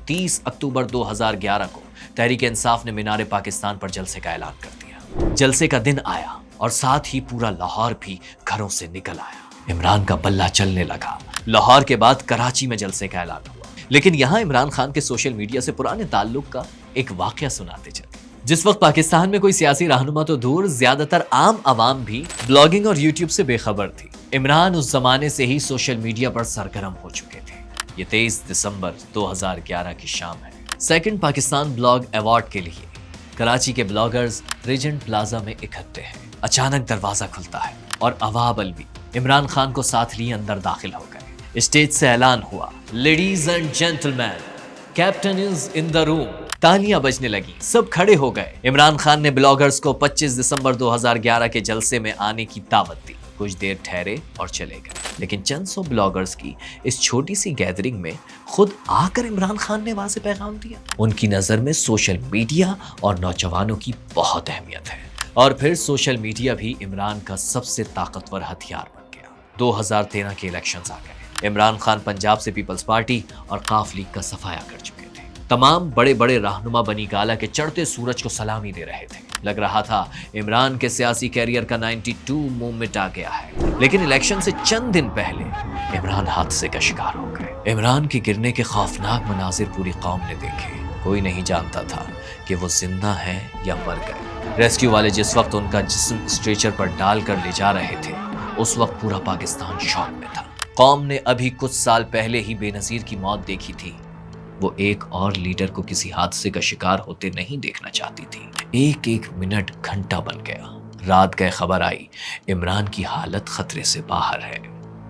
30 अक्टूबर 2011 को तहरीक इंसाफ ने मीनार पाकिस्तान पर जलसे का ऐलान कर दिया। जलसे का दिन आया और साथ ही पूरा लाहौर भी घरों से निकल आया। इमरान का बल्ला चलने लगा। लाहौर के बाद कराची में जलसे का ऐलान हुआ, लेकिन यहाँ इमरान खान के सोशल मीडिया से पुराने ताल्लुक का एक वाकया सुनाते चले। जिस वक्त पाकिस्तान में कोई सियासी रहनुमा तो दूर, ज्यादातर आम आवाम भी ब्लॉगिंग और यूट्यूब से बेखबर थी। इमरान उस जमाने से ही सोशल मीडिया पर सरगर्म हो चुके थे। ये 23 दिसंबर 2011 की शाम है। सेकंड पाकिस्तान ब्लॉग अवार्ड के लिए कराची के ब्लॉगर्स रीजेंट प्लाजा में इकट्ठे हैं। अचानक दरवाजा खुलता है और अवाब अलवी इमरान खान को साथ लिए अंदर दाखिल हो गए। स्टेज से ऐलान हुआ, ladies and gentleman, captain is in the room. तालियां बजने लगी, सब खड़े हो गए। इमरान खान ने ब्लॉगर्स को 25 दिसंबर 2011 के जलसे में आने की दावत दी। कुछ देर ठहरे और चले गए, लेकिन चंद सौ ब्लॉगर्स की इस छोटी सी गैदरिंग में खुद आकर इमरान खान ने वाज़ेह पैगाम दिया। उनकी नज़र में सोशल मीडिया और नौजवानों की बहुत अहमियत है, और फिर सोशल मीडिया भी इमरान का सबसे ताकतवर हथियार बन गया। 2013 के इलेक्शंस आ गए। इमरान खान पंजाब से पीपल्स पार्टी और काफ लीग का सफाया कर चुके थे। तमाम बड़े बड़े रहनुमा बनी गाला के चढ़ते सूरज को सलामी दे रहे थे। लग रहा था इमरान के सियासी कैरियर का 92 मूवमेंट आ गया है। लेकिन इलेक्शन से चंद दिन पहले इमरान हादसे का शिकार हो गए। इमरान के गिरने के खौफनाक मनाजिर पूरी कौम ने देखे। कोई नहीं जानता था कि वो जिंदा हैं या मर गए। रेस्क्यू वाले जिस वक्त उनका जिस्म स्ट्रेचर पर डाल कर ले जा रहे थे, उस वक्त पूरा पाकिस्तान शॉक में था। कौम ने अभी कुछ साल पहले ही बेनजीर की मौत देखी थी। वो एक और लीडर को किसी हादसे का शिकार होते नहीं देखना चाहती थी। एक एक मिनट घंटा बन गया। रात गए खबर आई इमरान की हालत खतरे से बाहर है,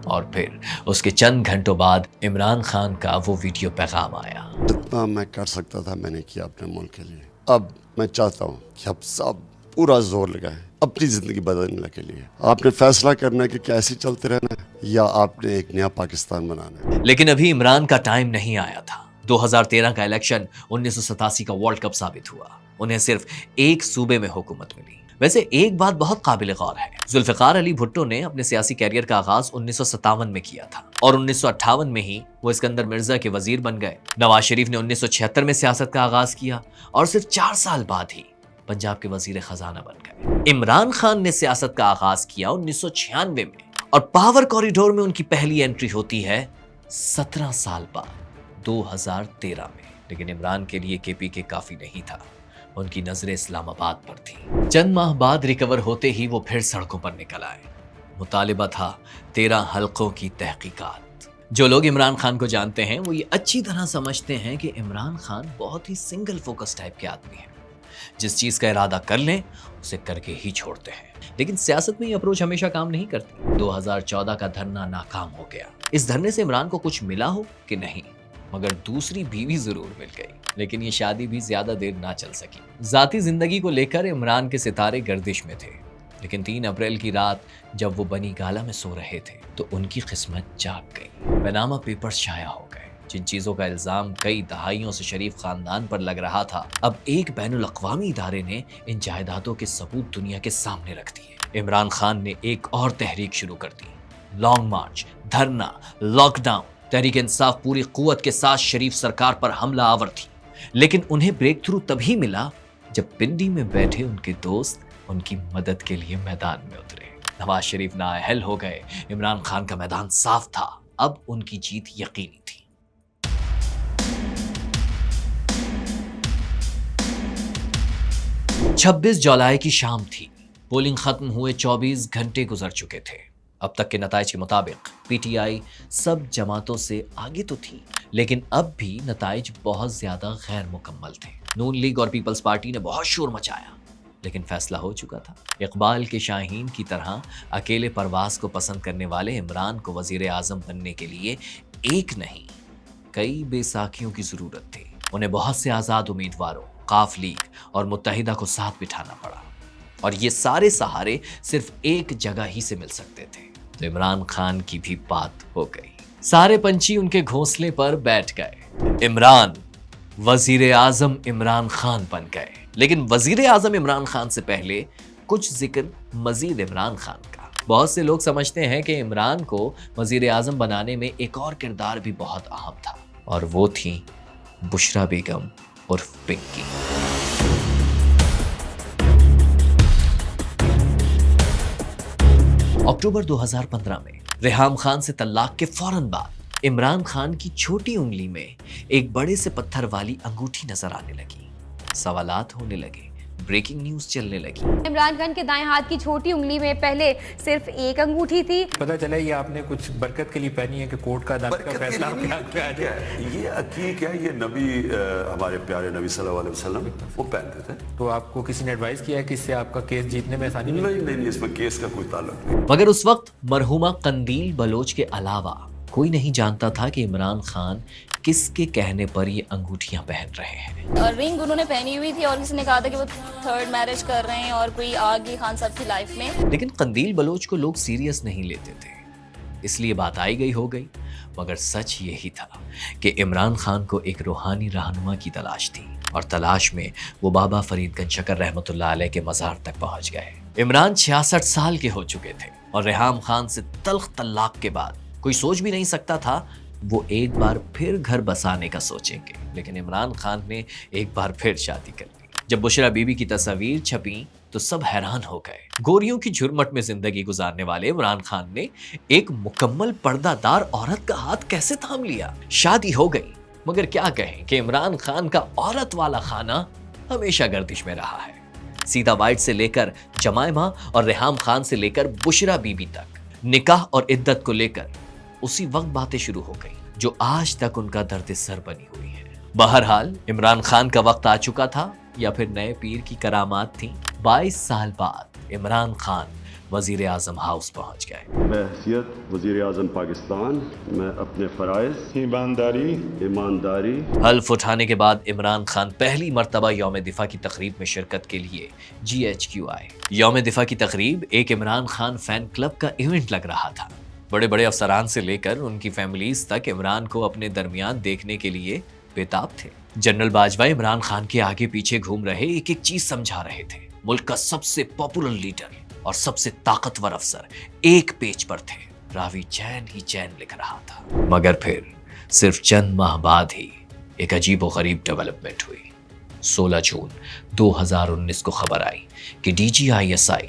और फिर उसके चंद घंटों बाद इमरान खान का वो वीडियो पैगाम आया। जितना मैं कर सकता था मैंने किया अपने मुल्क के लिए। अब मैं चाहता हूँ कि अब सब पूरा जोर लगाएं अपनी जिंदगी बदलने के लिए। आपने फैसला करना है कि कैसे चलते रहना है या आपने एक नया पाकिस्तान बनाना है। लेकिन अभी इमरान का टाइम नहीं आया था। 2013 का इलेक्शन 1987 का वर्ल्ड कप साबित हुआ। उन्हें सिर्फ एक सूबे में हुकूमत मिली। वैसे एक बात बहुत काबिल गौर है, जुल्फिकार अली भुट्टो ने अपने सियासी कैरियर का आगाज 1957 में किया था और 1958 में ही वो इस्कंदर मिर्जा के वजीर बन गए। नवाज शरीफ ने 1976 में सियासत का आगाज किया और सिर्फ 4 साल बाद ही पंजाब के वजीर खजाना बन गए। इमरान खान ने सियासत का आगाज किया 1996 में और पावर कॉरिडोर में उनकी पहली एंट्री होती है 17 साल बाद 2013 में। लेकिन इमरान के लिए केपीके काफी नहीं था, उनकी नजरें इस्लामाबाद पर थी। चंद माह बाद रिकवर होते ही वो फिर सड़कों पर निकल आए। मुतालिबा था 13 हल्कों की तहकीकात। जो लोग इमरान खान को जानते हैं वो ये अच्छी तरह समझते हैं कि इमरान खान बहुत ही सिंगल फोकस टाइप के आदमी हैं। जिस चीज का इरादा कर लें उसे करके ही छोड़ते हैं। लेकिन सियासत में ये अप्रोच हमेशा काम नहीं करती। 2014 का धरना नाकाम हो गया। इस धरने से इमरान को कुछ मिला हो कि नहीं, मगर दूसरी बीवी जरूर मिल गई। लेकिन ये शादी भी ज्यादा देर ना चल सकी। जाती जिंदगी को लेकर इमरान के सितारे गर्दिश में थे। लेकिन 3 अप्रैल की रात जब वो बनी गाला में सो रहे थे तो उनकी किस्मत जाग गई। पनामा पेपर्स शाया हो गए। جن چیزوں کا الزام کئی دہائیوں سے شریف خاندان پر لگ رہا تھا، اب ایک بین الاقوامی ادارے نے ان جائیدادوں کے ثبوت دنیا کے سامنے رکھ دیے۔ عمران خان نے ایک اور تحریک شروع کر دی، لانگ مارچ، دھرنا، لاک ڈاؤن۔ تحریک انصاف پوری قوت کے ساتھ شریف سرکار پر حملہ آور تھی، لیکن انہیں بریک تھرو تبھی ملا جب پنڈی میں بیٹھے ان کے دوست ان کی مدد کے لیے میدان میں اترے۔ نواز شریف نااہل ہو گئے، عمران خان کا میدان صاف تھا، اب ان کی جیت یقینی تھی۔ 26 جولائی کی شام تھی، پولنگ ختم ہوئے 24 گھنٹے گزر چکے تھے۔ اب تک کے نتائج کے مطابق پی ٹی آئی سب جماعتوں سے آگے تو تھی، لیکن اب بھی نتائج بہت زیادہ غیر مکمل تھے۔ نون لیگ اور پیپلز پارٹی نے بہت شور مچایا، لیکن فیصلہ ہو چکا تھا۔ اقبال کے شاہین کی طرح اکیلے پرواز کو پسند کرنے والے عمران کو وزیر اعظم بننے کے لیے ایک نہیں کئی بے ساکھیوں کی ضرورت تھی۔ انہیں بہت سے آزاد امیدواروں، قاف لیگ اور متحدہ کو ساتھ بٹھانا پڑا، اور یہ سارے سہارے صرف ایک جگہ ہی سے مل سکتے تھے۔ تو عمران خان کی بھی بات ہو گئی، سارے پنچھی ان کے گھونسلے پر بیٹھ گئے۔ عمران وزیر اعظم عمران خان بن گئے، لیکن وزیر اعظم عمران خان سے پہلے کچھ ذکر مزید عمران خان کا۔ بہت سے لوگ سمجھتے ہیں کہ عمران کو وزیر اعظم بنانے میں ایک اور کردار بھی بہت اہم تھا، اور وہ تھی بشرا بیگم عرف پنکی۔ اکتوبر 2015 میں ریحام خان سے طلاق کے فوراً بعد عمران خان کی چھوٹی انگلی میں ایک بڑے سے پتھر والی انگوٹھی نظر آنے لگی۔ سوالات ہونے لگے، بریکنگ نیوز چلنے لگی۔ عمران خان کے دائیں ہاتھ کی چھوٹی انگلی میں پہلے صرف ایک انگوٹھی تھی۔ پتہ چلا یہ آپ نے کچھ برکت کے لیے پہنی ہے کہ کورٹ کا عدالت کا فیصلہ کیا ہے؟ یہ عقیق ہے، یہ نبی ہمارے پیارے نبی صلی اللہ علیہ وسلم وہ پہنتے تھے۔ تو آپ کو کسی نے ایڈوائز کیا ہے کہ اس سے آپ کا کیس جیتنے میں آسانی نہیں، اس میں کیس کا کوئی تعلق نہیں۔ مگر اس وقت مرحومہ قندیل بلوچ کے علاوہ کوئی نہیں جانتا تھا کہ عمران خان کس کے کہنے پر یہ انگوٹھیاں پہن رہے ہیں۔ اور رنگ انہوں نے پہنی ہوئی تھی، اور کسی نے کہا تھا کہ وہ تھرڈ میرج کر رہے ہیں اور کوئی آ گئی خان صاحب کی لائف میں۔ لیکن قندیل بلوچ کو لوگ سیریس نہیں لیتے تھے، اس لیے بات آئی گئی ہو گئی، مگر سچ یہی تھا کہ عمران خان کو ایک روحانی رہنما کی تلاش تھی، اور تلاش میں وہ بابا فرید گنج شکر رحمۃ اللہ علیہ کے مزار تک پہنچ گئے۔ عمران 66 سال کے ہو چکے تھے، اور ریحام خان سے تلخ طلاق کے بعد کوئی سوچ بھی نہیں سکتا تھا وہ ایک بار پھر گھر بسانے کا سوچیں گے، لیکن عمران خان نے ایک بار پھر شادی کر لی۔ جب بشرا بیوی کی تصاویر چھپیں تو سب حیران ہو گئے۔ گوریوں کی جھرمٹ میں زندگی گزارنے والے عمران خان نے ایک مکمل پردہ دار عورت کا ہاتھ کیسے تھام لیا؟ شادی ہو گئی، مگر کیا کہیں کہ عمران خان کا عورت والا خانہ ہمیشہ گردش میں رہا ہے۔ سیدھا وائٹ سے لے کر جمائمہ اور ریحام خان سے لے کر بشرا بیوی تک، نکاح اور عدت کو لے کر اسی وقت باتیں شروع ہو گئی جو آج تک ان کا درد سر بنی ہوئی ہے۔ بہرحال عمران خان کا وقت آ چکا تھا، یا پھر نئے پیر کی کرامات تھیں۔ 22 سال بعد عمران خان وزیر اعظم ہاؤس پہنچ گئے۔ بحیثیت وزیر اعظم پاکستان میں اپنے فرائض ایمانداری حلف اٹھانے کے بعد عمران خان پہلی مرتبہ یوم دفاع کی تقریب میں شرکت کے لیے GHQ آئے۔ یوم دفاع کی تقریب ایک عمران خان فین کلب کا ایونٹ لگ رہا تھا۔ بڑے بڑے افسران سے لے کر ان کی فیملیز تک عمران کو اپنے درمیان دیکھنے کے لیے بےتاب تھے۔ جنرل باجوہ عمران خان کے آگے پیچھے گھوم رہے ایک ایک چیز سمجھا رہے تھے۔ ملک کا سب سے پاپولر لیڈر اور سب سے طاقتور افسر ایک پیج پر تھے، راوی چین ہی چین لکھ رہا تھا۔ مگر پھر صرف چند ماہ بعد ہی ایک عجیب و غریب ڈیولپمنٹ ہوئی۔ 16 جون 2019 کو خبر آئی کہ DGISI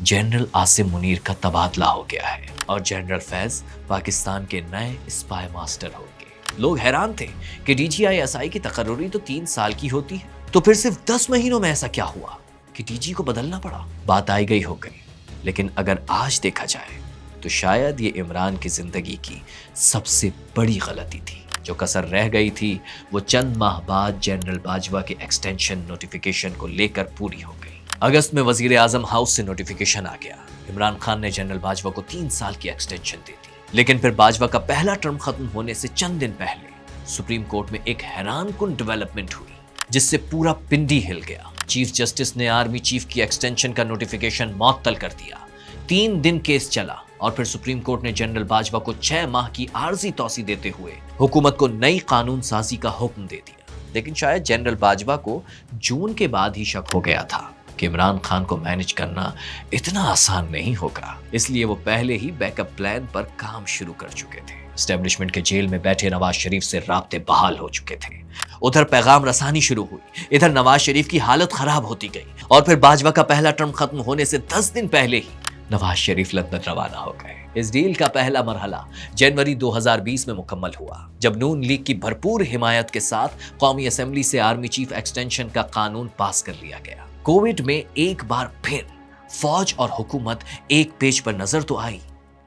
جنرل عاصم منیر کا تبادلہ ہو گیا ہے، اور جنرل فیض پاکستان کے نئے اسپائی ماسٹر ہوں گے۔ لوگ حیران تھے کہ DGISI کی تقرری تو 3 سال کی ہوتی ہے، تو پھر صرف 10 مہینوں میں ایسا کیا ہوا کہ DG کو بدلنا پڑا؟ بات آئی گئی ہو گئی، لیکن اگر آج دیکھا جائے تو شاید یہ عمران کی زندگی کی سب سے بڑی غلطی تھی۔ جو کسر رہ گئی تھی وہ چند ماہ بعد جنرل باجوہ کے ایکسٹینشن نوٹیفیکیشن کو لے کر پوری ہو گئی۔ اگست میں وزیر اعظم ہاؤس سے نوٹیفیکیشن آ گیا۔ عمران خان نے جنرل باجوہ کو 3 سال کی ایکسٹینشن دے دی، لیکن پھر باجوہ کا پہلا ٹرم ختم ہونے سے چند دن پہلے سپریم کورٹ میں ایک حیران کن ڈیولپمنٹ ہوئی جس سے پورا پنڈی ہل گیا۔ چیف جسٹس نے آرمی چیف کی ایکسٹینشن کا نوٹیفیکیشن معطل کر دیا۔ 3 دن کیس چلا، اور پھر سپریم کورٹ نے جنرل باجوہ کو 6 ماہ کی عارضی توسیع دیتے ہوئے حکومت کو نئی قانون سازی کا حکم دے دیا. لیکن شاید جنرل باجوہ کو جون کے بعد ہی شک ہو گیا تھا کہ عمران خان کو مینج کرنا اتنا آسان نہیں ہوگا. اس لیے وہ پہلے ہی بیک اپ پلان پر کام شروع کر چکے تھے. اسٹیبلشمنٹ کے جیل میں بیٹھے نواز شریف سے رابطے بحال ہو چکے تھے. ادھر پیغام رسانی شروع ہوئی, ادھر نواز شریف کی حالت خراب ہوتی گئی, اور پھر باجوہ کا پہلا ٹرم ختم ہونے سے 10 دن پہلے ہی نواز شریف لندن روانہ ہو گئے. اس ڈیل کا پہلا مرحلہ جنوری 2020 میں مکمل ہوا, جب نون لیگ کی بھرپور حمایت کے ساتھ قومی اسمبلی سے آرمی چیف ایکسٹینشن کا قانون پاس کر لیا گیا. کووڈ میں ایک بار پھر فوج اور حکومت ایک پیج پر نظر تو آئی,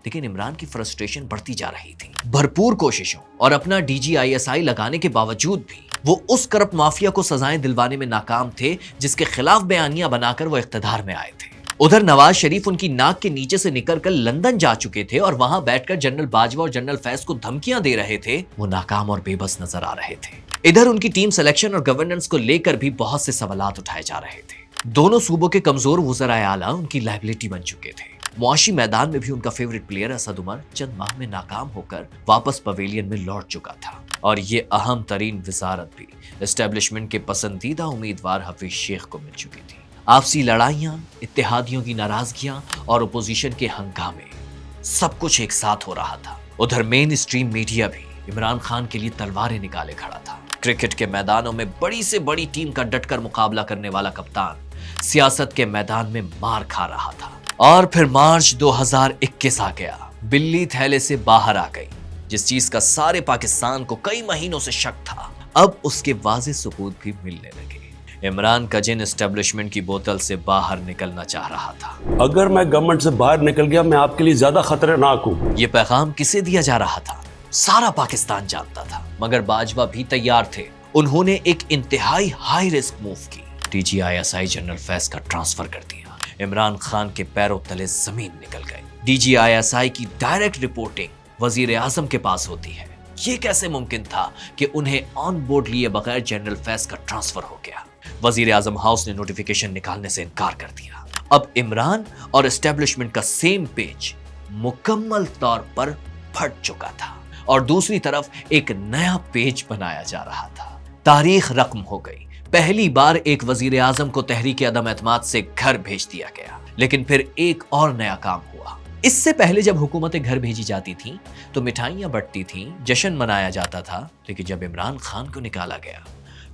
لیکن عمران کی فرسٹریشن بڑھتی جا رہی تھی. بھرپور کوششوں اور اپنا DGISI لگانے کے باوجود بھی وہ اس کرپٹ مافیا کو سزائیں دلوانے میں ناکام تھے جس کے خلاف بیانیاں بنا کر وہ اقتدار میں آئے تھے. ادھر نواز شریف ان کی ناک کے نیچے سے نکل کر لندن جا چکے تھے اور وہاں بیٹھ کر جنرل باجوہ اور جنرل فیض کو دھمکیاں دے رہے تھے. وہ ناکام اور بے بس نظر آ رہے تھے. ادھر ان کی ٹیم سلیکشن اور گورننس کو لے کر بھی بہت سے سوالات اٹھائے جا رہے تھے. دونوں صوبوں کے کمزور وزرائے اعلیٰ ان کی لائبلٹی بن چکے تھے. معاشی میدان میں بھی ان کا فیوریٹ پلیئر اسد عمر چند ماہ میں ناکام ہو کر واپس پویلین میں لوٹ چکا تھا. اور یہ اہم ترین وزارت بھی اسٹیبلشمنٹ کے پسندیدہ امیدوار حفیظ شیخ کو مل چکی تھی. آپسی لڑائیاں, اتحادیوں کی ناراضگیاں اور اپوزیشن کے ہنگامے, سب کچھ ایک ساتھ ہو رہا تھا. ادھر مین اسٹریم میڈیا بھی عمران خان کے لیے تلواریں نکالے کھڑا تھا. کرکٹ کے میدانوں میں بڑی سے بڑی ٹیم کا ڈٹ کر مقابلہ کرنے والا کپتان سیاست کے میدان میں مار کھا رہا تھا. اور پھر مارچ 2021 آ گیا. بلی تھیلے سے باہر آ گئی. جس چیز کا سارے پاکستان کو کئی مہینوں سے شک تھا, اب اس کے واضح ثبوت بھی ملنے لگے. عمران کا جن اسٹیبلشمنٹ کی بوتل سے باہر نکلنا چاہ رہا تھا. اگر میں گورنمنٹ سے باہر نکل گیا میں آپ کے لیے زیادہ خطرناک ہوں. یہ پیغام کسے دیا جا رہا تھا سارا پاکستان جانتا تھا, مگر باجوہ بھی تیار تھے. انہوں نے ایک انتہائی ہائی رسک موو کی. DGISI جنرل فیض کا ٹرانسفر کر دیا. عمران خان کے پیروں تلے زمین نکل گئی. DGISI کی ڈائریکٹ رپورٹنگ وزیر اعظم کے پاس ہوتی ہے. یہ کیسے ممکن تھا کہ انہیں آن بورڈ لیے بغیر جنرل فیض کا ٹرانسفر ہو گیا؟ وزیر اعظم ہاؤس نے نوٹیفیکیشن نکالنے سے انکار کر دیا. اب عمران اور اسٹیبلشمنٹ کا سیم پیج مکمل طور پر پھٹ چکا تھا, اور دوسری طرف ایک نیا پیج بنایا جا رہا تھا. تاریخ رقم ہو گئی. پہلی بار ایک وزیر اعظم کو تحریک عدم اعتماد سے گھر بھیج دیا گیا. لیکن پھر ایک اور نیا کام ہوا. اس سے پہلے جب حکومتیں گھر بھیجی جاتی تھیں تو مٹھائیاں بٹتی تھیں, جشن منایا جاتا تھا. لیکن جب عمران خان کو نکالا گیا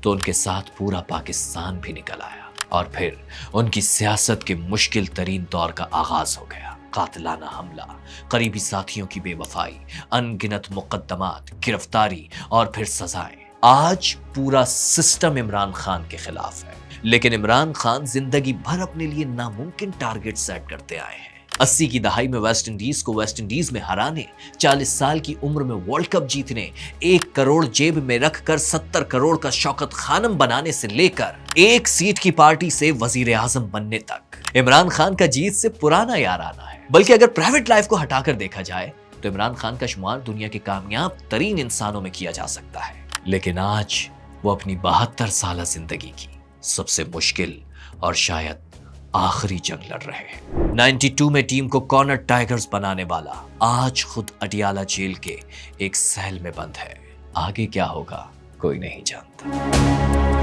تو ان کے ساتھ پورا پاکستان بھی نکل آیا, اور پھر ان کی سیاست کے مشکل ترین دور کا آغاز ہو گیا. قاتلانہ حملہ, قریبی ساتھیوں کی بے وفائی, ان گنت مقدمات, گرفتاری اور پھر سزائیں. آج پورا سسٹم عمران خان کے خلاف ہے. لیکن عمران خان زندگی بھر اپنے لیے ناممکن ٹارگٹ سیٹ کرتے آئے ہیں. 80 کی دہائی میں ویسٹ انڈیز کو ویسٹ انڈیز میں ہرانے, 40 سال کی عمر میں ورلڈ کپ جیتنے, 1 کروڑ جیب میں رکھ کر 70 کروڑ کا شوکت خانم بنانے سے لے کر 1 سیٹ کی پارٹی سے وزیر اعظم بننے تک, عمران خان کا جیت سے پرانا یارانہ ہے. بلکہ اگر پرائیویٹ لائف کو ہٹا کر دیکھا جائے تو عمران خان کا شمار دنیا کے کامیاب ترین انسانوں میں کیا جا سکتا ہے. لیکن آج وہ اپنی 72 سالہ زندگی کی سب سے مشکل اور شاید آخری جنگ لڑ رہے ہیں. 92 میں ٹیم کو کارنر ٹائیگرز بنانے والا آج خود اڈیالہ جیل کے ایک سیل میں بند ہے. آگے کیا ہوگا کوئی نہیں جانتا.